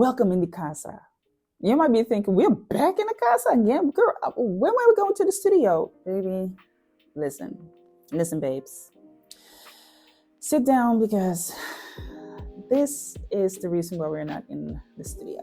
Welcome in the casa. You might be thinking, we're back in the casa again? Girl, when were we going to the studio? Baby, listen, babes. Sit down because this is the reason why we're not in the studio.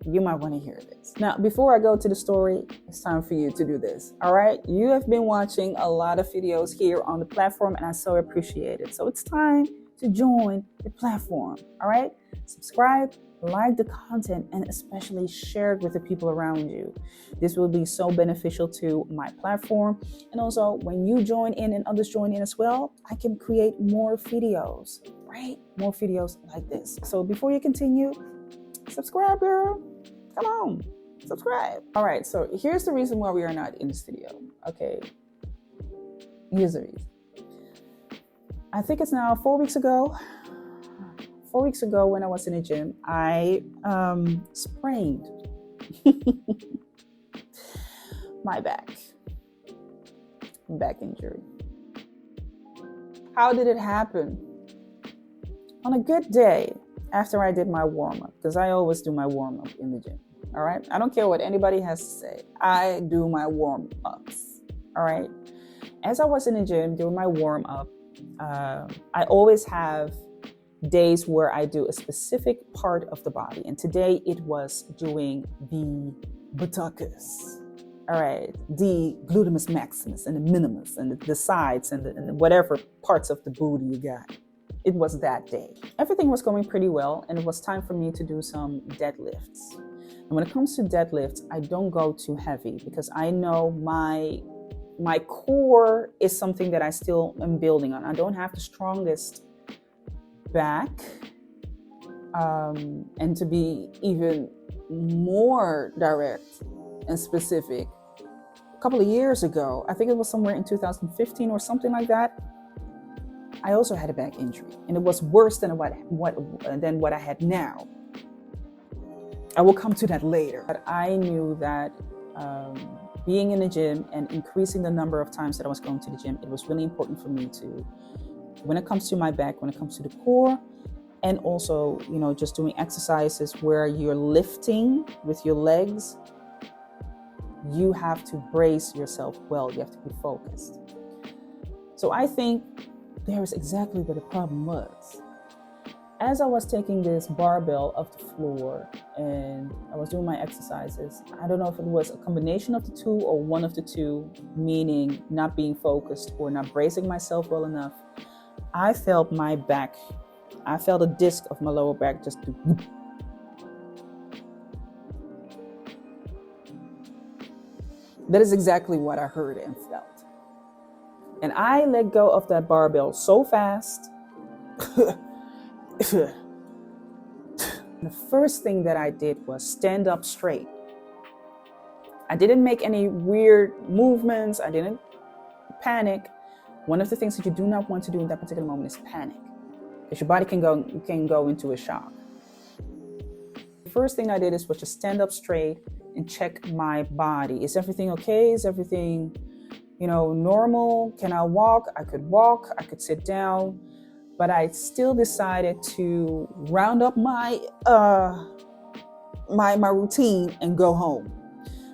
You might want to hear this. Now, before I go to the story, it's time for you to do this. All right? You have been watching a lot of videos here on the platform, and I so appreciate it. So it's time to join the platform. All right? Subscribe, like the content, and especially share it with the people around you. This will be so beneficial to my platform. And also, when you join in and others join in as well, I can create more videos, right? More videos like this. So before you continue, subscribe, girl. Come on, subscribe. All right, so here's the reason why we are not in the studio. Okay, here's the reason. I think it's now 4 weeks ago. 4 weeks ago when I was in the gym, I sprained my back injury. How did it happen? On a good day, after I did my warm-up, because I always do my warm-up in the gym, all right? I don't care what anybody has to say. I do my warm-ups, all right? As I was in the gym doing my warm-up, I always have days where I do a specific part of the body. And today it was doing the buttocks, all right? The gluteus maximus and the minimus and the sides and the whatever parts of the booty you got. It was that day. Everything was going pretty well, and it was time for me to do some deadlifts. And when it comes to deadlifts, I don't go too heavy because I know my core is something that I still am building on. I don't have the strongest back, and to be even more direct and specific, a couple of years ago, I think it was somewhere in 2015 or something like that, I also had a back injury, and it was worse than what I had now. I will come to that later. But I knew that being in the gym and increasing the number of times that I was going to the gym, it was really important for me to, when it comes to my back, when it comes to the core, and also, just doing exercises where you're lifting with your legs, you have to brace yourself well. You have to be focused. So I think there is exactly where the problem was. As I was taking this barbell off the floor and I was doing my exercises, I don't know if it was a combination of the two or one of the two, meaning not being focused or not bracing myself well enough, I felt my back, I felt a disc of my lower back just do. That is exactly what I heard and felt. And I let go of that barbell so fast. The first thing that I did was stand up straight. I didn't make any weird movements. I didn't panic. One of the things that you do not want to do in that particular moment is panic, because your body can go into a shock. The first thing I did was just stand up straight and check my body. Is everything okay? Is everything normal? Can I walk? I could walk. I could sit down. But I still decided to round up my my routine and go home.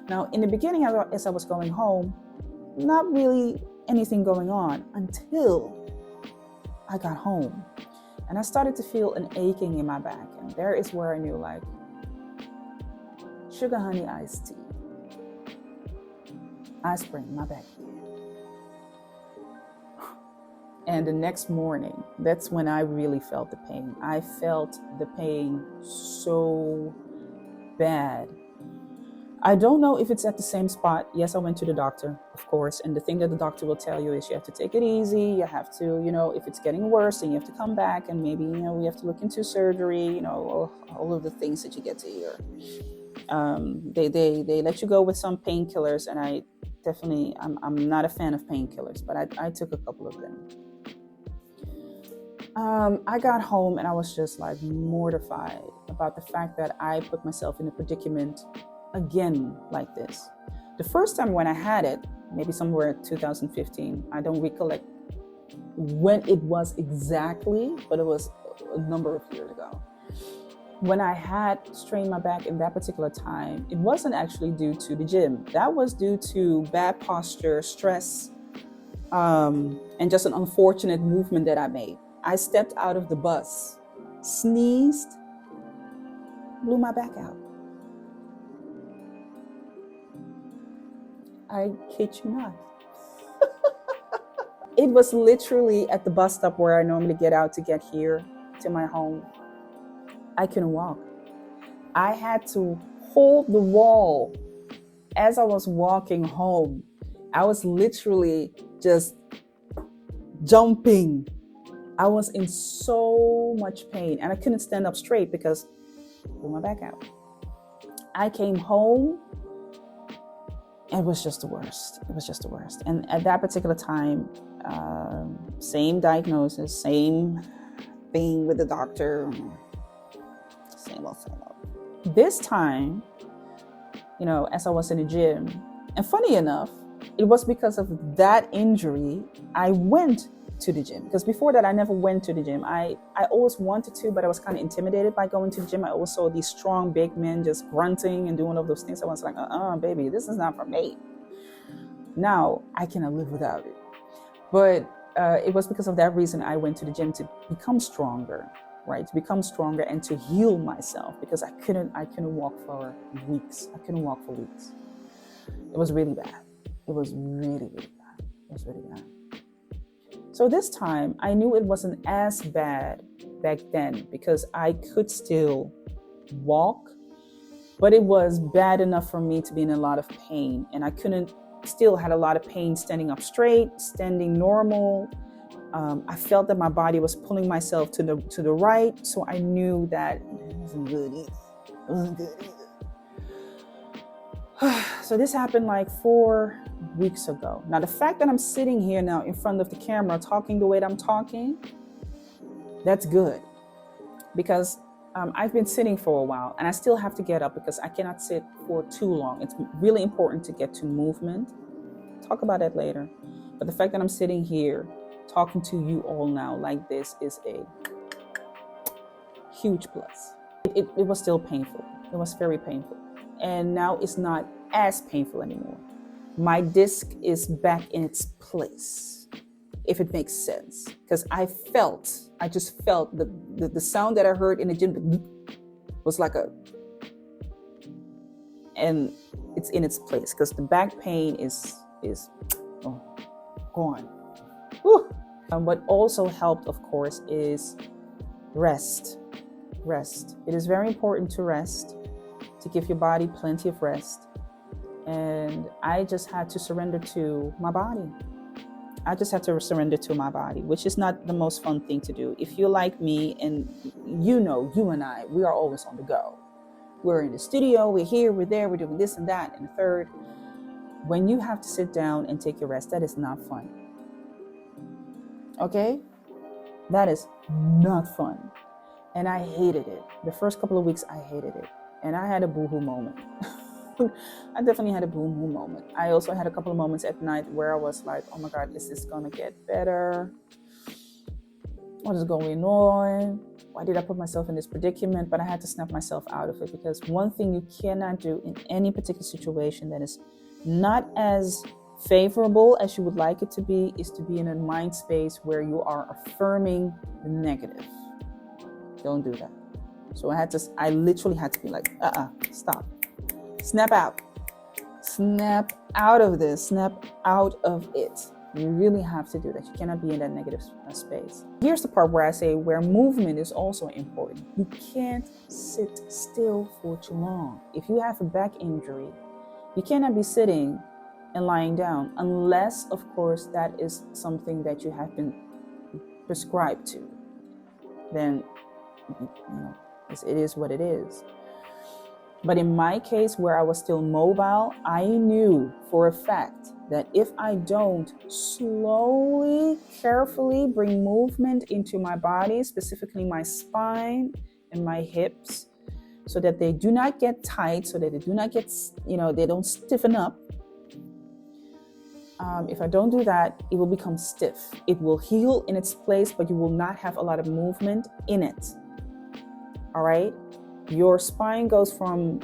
Now, in the beginning, as I was going home, not really anything going on until I got home. And I started to feel an aching in my back. And there is where I knew, sugar honey iced tea. I sprained my back. And the next morning, that's when I really felt the pain. I felt the pain so bad. I don't know if it's at the same spot. Yes, I went to the doctor, of course. And the thing that the doctor will tell you is you have to take it easy. You have to, if it's getting worse, then you have to come back and maybe, we have to look into surgery, all of the things that you get to hear. They let you go with some painkillers, and I'm not a fan of painkillers, but I took a couple of them. I got home and I was just mortified about the fact that I put myself in a predicament again like this. The first time when I had it, maybe somewhere in 2015, I don't recollect when it was exactly, but it was a number of years ago. when I had strained my back in that particular time, it wasn't actually due to the gym. That was due to bad posture, stress, and just an unfortunate movement that I made. I stepped out of the bus, sneezed, blew my back out. I kid you not. It was literally at the bus stop where I normally get out to get here to my home. I couldn't walk. I had to hold the wall as I was walking home. I was literally just jumping. I was in so much pain and I couldn't stand up straight because I blew my back out. I came home. It was just the worst. It was just the worst. And at that particular time, same diagnosis, same thing with the doctor, same old. This time, as I was in the gym, and funny enough, it was because of that injury I went to the gym. Because before that, I never went to the gym. I always wanted to, but I was kind of intimidated by going to the gym. I always saw these strong, big men just grunting and doing all those things. I was like, baby, this is not for me. Now I cannot live without it. But it was because of that reason I went to the gym, to become stronger, right? To become stronger and to heal myself, because I couldn't walk for weeks. I couldn't walk for weeks. It was really bad. It was really, really bad. It was really bad. So this time I knew it wasn't as bad back then because I could still walk, but it was bad enough for me to be in a lot of pain, and I still had a lot of pain standing up straight, standing normal. I felt that my body was pulling myself to the right, so I knew that it wasn't good either. It wasn't good either. So this happened like 4 weeks ago. Now, the fact that I'm sitting here now in front of the camera talking the way that I'm talking, that's good, because I've been sitting for a while and I still have to get up because I cannot sit for too long. It's really important to get to movement. Talk about that later. But the fact that I'm sitting here talking to you all now like this is a huge plus. It was still painful. It was very painful. And now it's not as painful anymore. My disc is back in its place, if it makes sense. Because I just felt the sound that I heard in the gym was like and it's in its place because the back pain is gone. Whew. What also helped, of course, is rest. Rest. It is very important to rest, to give your body plenty of rest. And I just had to surrender to my body. Which is not the most fun thing to do. If you're like me, and you and I, we are always on the go. We're in the studio, we're here, we're there, we're doing this and that and the third. When you have to sit down and take your rest, that is not fun. Okay? That is not fun. And I hated it. The first couple of weeks, I hated it. And I had a boohoo moment. I definitely had a boohoo moment. I also had a couple of moments at night where I was like, oh my God, is this gonna get better? What is going on? Why did I put myself in this predicament? But I had to snap myself out of it, because one thing you cannot do in any particular situation that is not as favorable as you would like it to be is to be in a mind space where you are affirming the negative. Don't do that. So I literally had to be like, stop. Snap out. Snap out of this. Snap out of it. You really have to do that. You cannot be in that negative space. Here's the part where I say where movement is also important. You can't sit still for too long. If you have a back injury, you cannot be sitting and lying down unless, of course, that is something that you have been prescribed to. Then, it is what it is. But in my case, where I was still mobile, I knew for a fact that if I don't slowly, carefully bring movement into my body, specifically my spine and my hips, so that they do not get tight, so that they do not get, they don't stiffen up. If I don't do that, it will become stiff. It will heal in its place, but you will not have a lot of movement in it. All right? Your spine goes from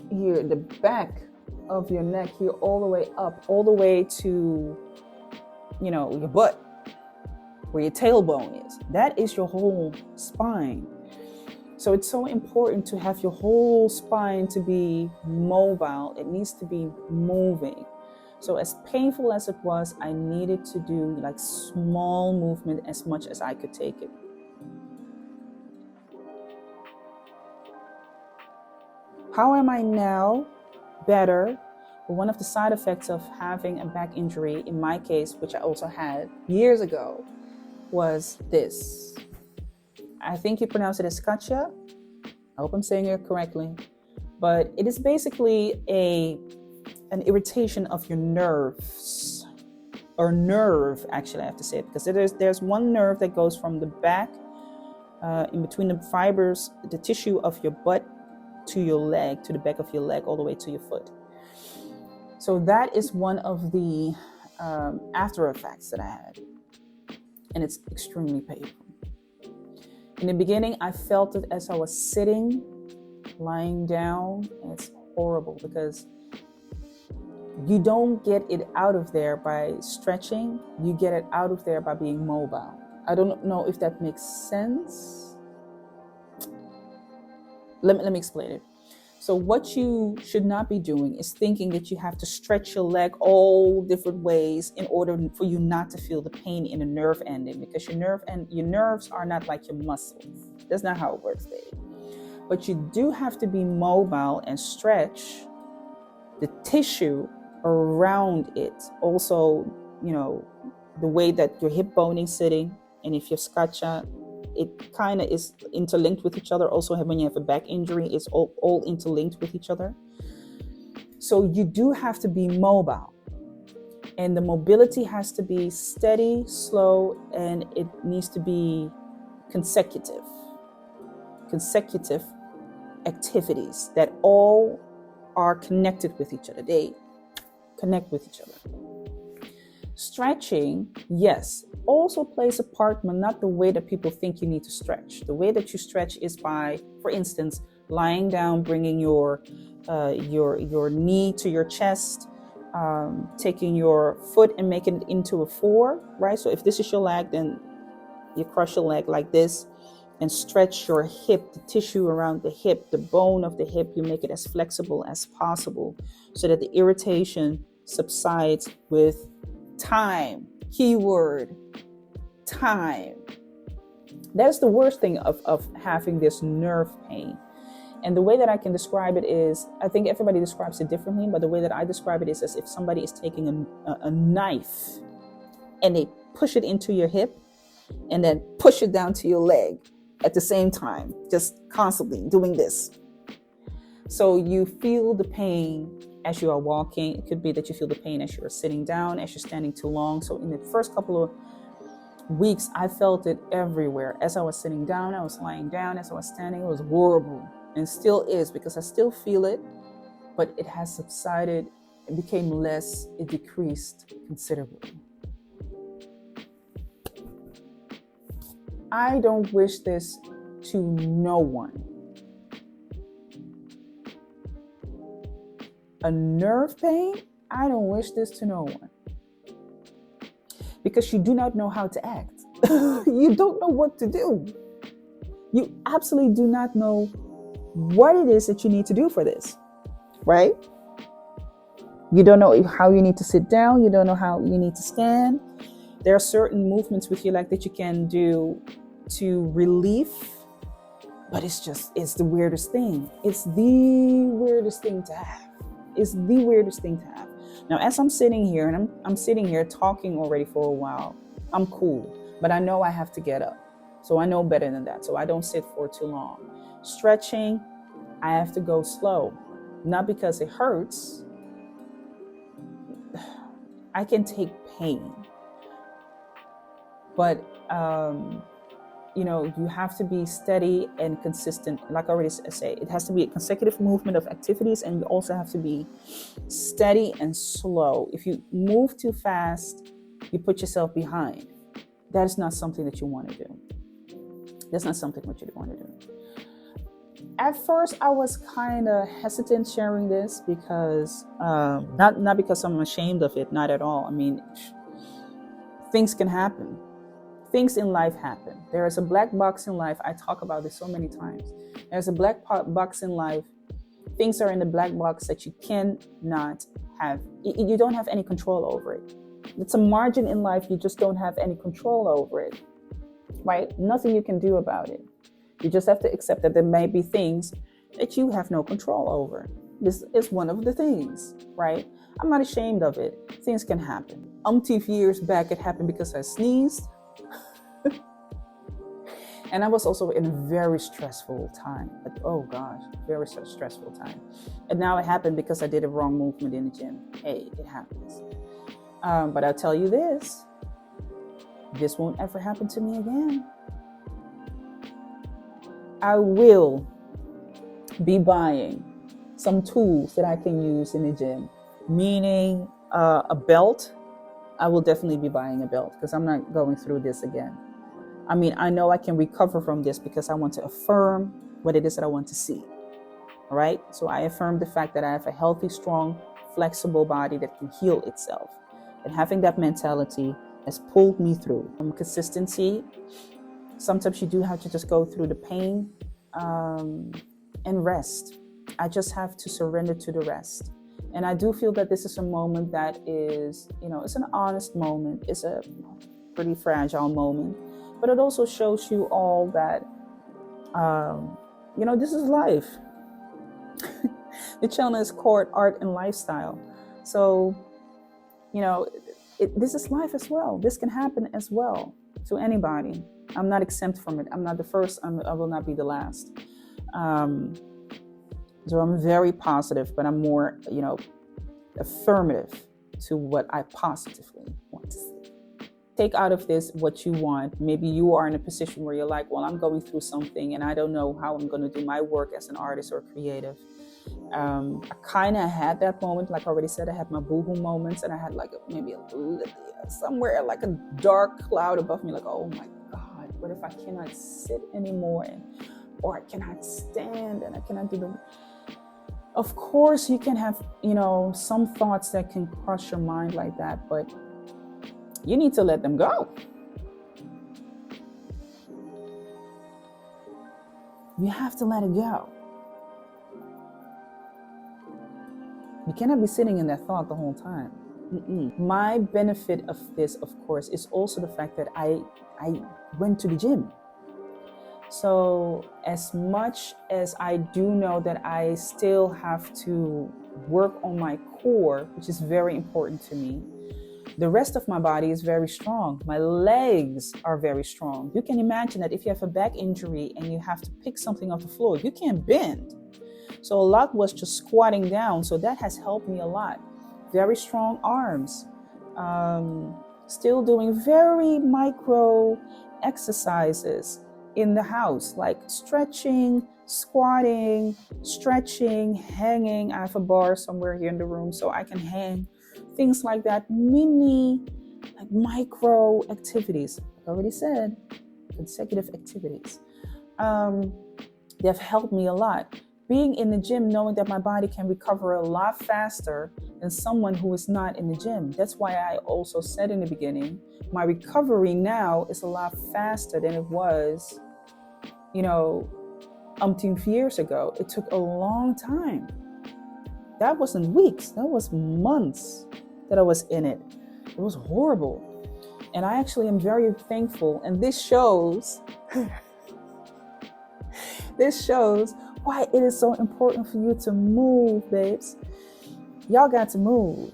here, the back of your neck here, all the way up, all the way to, your butt, where your tailbone is. That is your whole spine. So it's so important to have your whole spine to be mobile. It needs to be moving. So as painful as it was, I needed to do like small movement as much as I could take it. How am I now? Better. But one of the side effects of having a back injury, in my case, which I also had years ago, was this. I think you pronounce it as sciatica. I hope I'm saying it correctly. But it is basically an irritation of your nerves, or nerve, actually, I have to say it, because there's one nerve that goes from the back, in between the fibers, the tissue of your butt, to your leg, to the back of your leg, all the way to your foot. So that is one of the after effects that I had. And it's extremely painful. In the beginning, I felt it as I was sitting, lying down, and it's horrible because you don't get it out of there by stretching. You get it out of there by being mobile. I don't know if that makes sense. Let me explain it. So what you should not be doing is thinking that you have to stretch your leg all different ways in order for you not to feel the pain in the nerve ending, because your nerves are not like your muscles. That's not how it works, baby. But you do have to be mobile and stretch the tissue around it. Also, the way that your hip bone is sitting, and if you're sciatica, it kind of is interlinked with each other. Also, when you have a back injury, it's all interlinked with each other. So you do have to be mobile. And the mobility has to be steady, slow, and it needs to be consecutive activities that all are connected with each other. They connect with each other. Stretching, yes, also plays a part, but not the way that people think you need to stretch. The way that you stretch is by, for instance, lying down, bringing your knee to your chest, taking your foot and making it into a 4, right? So if this is your leg, then you cross your leg like this and stretch your hip, the tissue around the hip, the bone of the hip. You make it as flexible as possible so that the irritation subsides with time. Keyword, time. That's the worst thing of having this nerve pain. And the way that I can describe it is, I think everybody describes it differently, but the way that I describe it is as if somebody is taking a knife and they push it into your hip and then push it down to your leg at the same time, just constantly doing this. So you feel the pain as you are walking. It could be that you feel the pain as you are sitting down, as you're standing too long. So in the first couple of weeks, I felt it everywhere. As I was sitting down, I was lying down. As I was standing, it was horrible, and still is, because I still feel it, but it has subsided. It became less. It decreased considerably. I don't wish this to no one. A nerve pain, I don't wish this to no one. Because you do not know how to act. You don't know what to do. You absolutely do not know what it is that you need to do for this, right? You don't know how you need to sit down. You don't know how you need to stand. There are certain movements with your leg that you can do to relieve, but it's the weirdest thing. It's the weirdest thing to have. It's the weirdest thing to have. Now, as I'm sitting here, and I'm sitting here talking already for a while, I'm cool, but I know I have to get up. So I know better than that. So I don't sit for too long. Stretching, I have to go slow. Not because it hurts. I can take pain. But, you have to be steady and consistent. Like I already say, it has to be a consecutive movement of activities, and you also have to be steady and slow. If you move too fast, you put yourself behind. That is not something that you want to do. That's not something that you want to do. At first, I was kind of hesitant sharing this because not because I'm ashamed of it, not at all. I mean, things can happen. Things in life happen. There is a black box in life. I talk about this so many times. There's a black box in life. Things are in the black box that you cannot have. You don't have any control over it. It's a margin in life. You just don't have any control over it, right? Nothing you can do about it. You just have to accept that there may be things that you have no control over. This is one of the things, right? I'm not ashamed of it. Things can happen. Umpteen years back, it happened because I sneezed. And I was also in a very stressful time. Oh gosh, very stressful time. And now it happened because I did a wrong movement in the gym. Hey, it happens. But I'll tell you this won't ever happen to me again. I will be buying some tools that I can use in the gym, meaning a belt. I will definitely be buying a belt because I'm not going through this again. I mean, I know I can recover from this because I want to affirm what it is that I want to see. All right. So I affirm the fact that I have a healthy, strong, flexible body that can heal itself. And having that mentality has pulled me through. Consistency. Sometimes you do have to just go through the pain and rest. I just have to surrender to the rest. And I do feel that this is a moment that is, it's an honest moment. It's a pretty fragile moment. But it also shows you all that, this is life. The channel is called Art and Lifestyle. So, this is life as well. This can happen as well to anybody. I'm not exempt from it. I'm not the first. I will not be the last. So I'm very positive, but I'm more, affirmative to what I positively want to see. Take out of this what you want. Maybe you are in a position where you're like, well, I'm going through something and I don't know how I'm going to do my work as an artist or creative. I kind of had that moment. Like I already said, I had my boohoo moments and I had maybe somewhere like a dark cloud above me. Like, oh my God, what if I cannot sit anymore? Or I cannot stand and I cannot do the... Of course, you can have, some thoughts that can cross your mind like that, but you need to let them go. You have to let it go. You cannot be sitting in that thought the whole time. My benefit of this, of course, is also the fact that I went to the gym. So as much as I do know that I still have to work on my core, which is very important to me, the rest of my body is very strong. My legs are very strong. You can imagine that if you have a back injury and you have to pick something off the floor, you can't bend. So a lot was just squatting down. So that has helped me a lot. Very strong arms. Still doing very micro exercises in the house, like stretching, squatting, stretching, hanging. I have a bar somewhere here in the room so I can hang. Things like that, micro activities. Like I already said, consecutive activities. They have helped me a lot. Being in the gym, knowing that my body can recover a lot faster than someone who is not in the gym. That's why I also said in the beginning, my recovery now is a lot faster than it was, umpteen years ago. It took a long time. That wasn't weeks, that was months that I was in it. It was horrible. And I actually am very thankful. And this shows why it is so important for you to move, babes. Y'all got to move,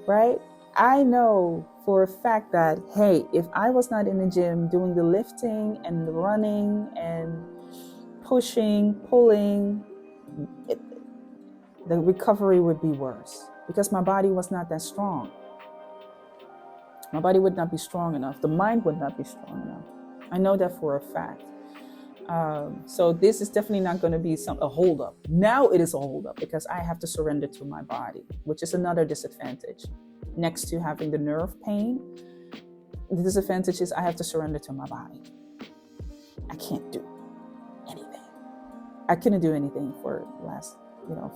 right? I know for a fact that, hey, if I was not in the gym doing the lifting and the running and pushing, pulling, the recovery would be worse because my body was not that strong. My body would not be strong enough. The mind would not be strong enough. I know that for a fact. So this is definitely not going to be a holdup. Now it is a holdup because I have to surrender to my body, which is another disadvantage. Next to having the nerve pain, the disadvantage is I have to surrender to my body. I can't do anything. I couldn't do anything for the last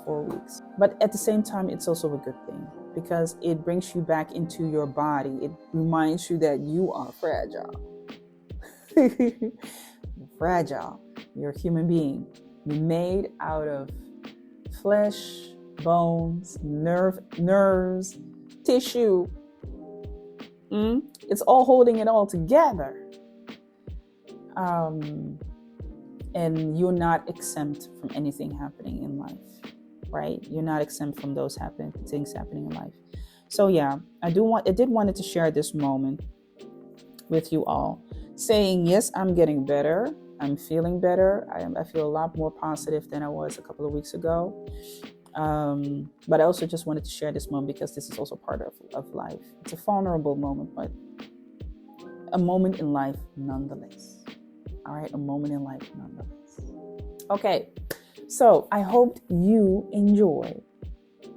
4 weeks. But at the same time, it's also a good thing because it brings you back into your body. It reminds you that you are fragile. You're fragile. You're a human being. You're made out of flesh, bones, nerves, tissue. It's all holding it all together. And you're not exempt from anything happening in life, right? You're not exempt from those things happening in life. So yeah, I did wanted to share this moment with you all, saying yes, I'm getting better. I'm feeling better. I feel a lot more positive than I was a couple of weeks ago. But I also just wanted to share this moment because this is also part of life. It's a vulnerable moment, but a moment in life nonetheless. All right, a moment in life nonetheless. Okay, so I hope you enjoyed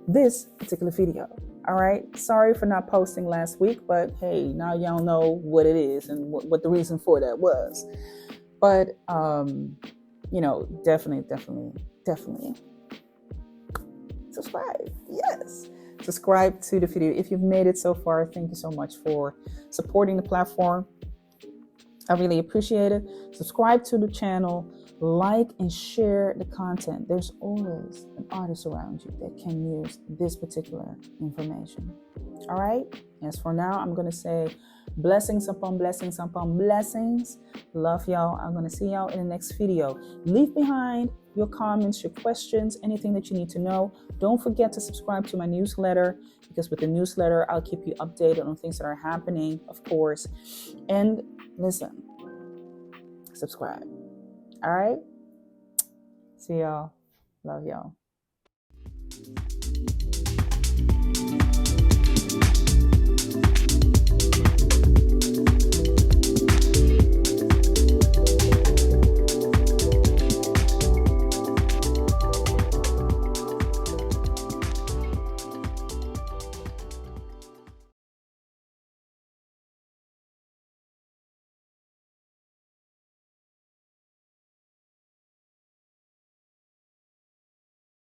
this particular video. All right, sorry for not posting last week, but hey, now y'all know what it is and what the reason for that was. But definitely subscribe. Yes, subscribe to the video. If you've made it so far, thank you so much for supporting the platform. I really appreciate it. Subscribe to the channel, like and share the content. There's always an artist around you that can use this particular information. All right. As for now, I'm going to say blessings upon blessings upon blessings. Love y'all. I'm going to see y'all in the next video. Leave behind your comments, your questions, anything that you need to know. Don't forget to subscribe to my newsletter, because with the newsletter, I'll keep you updated on things that are happening, of course. And listen, subscribe. All right. See y'all. Love y'all.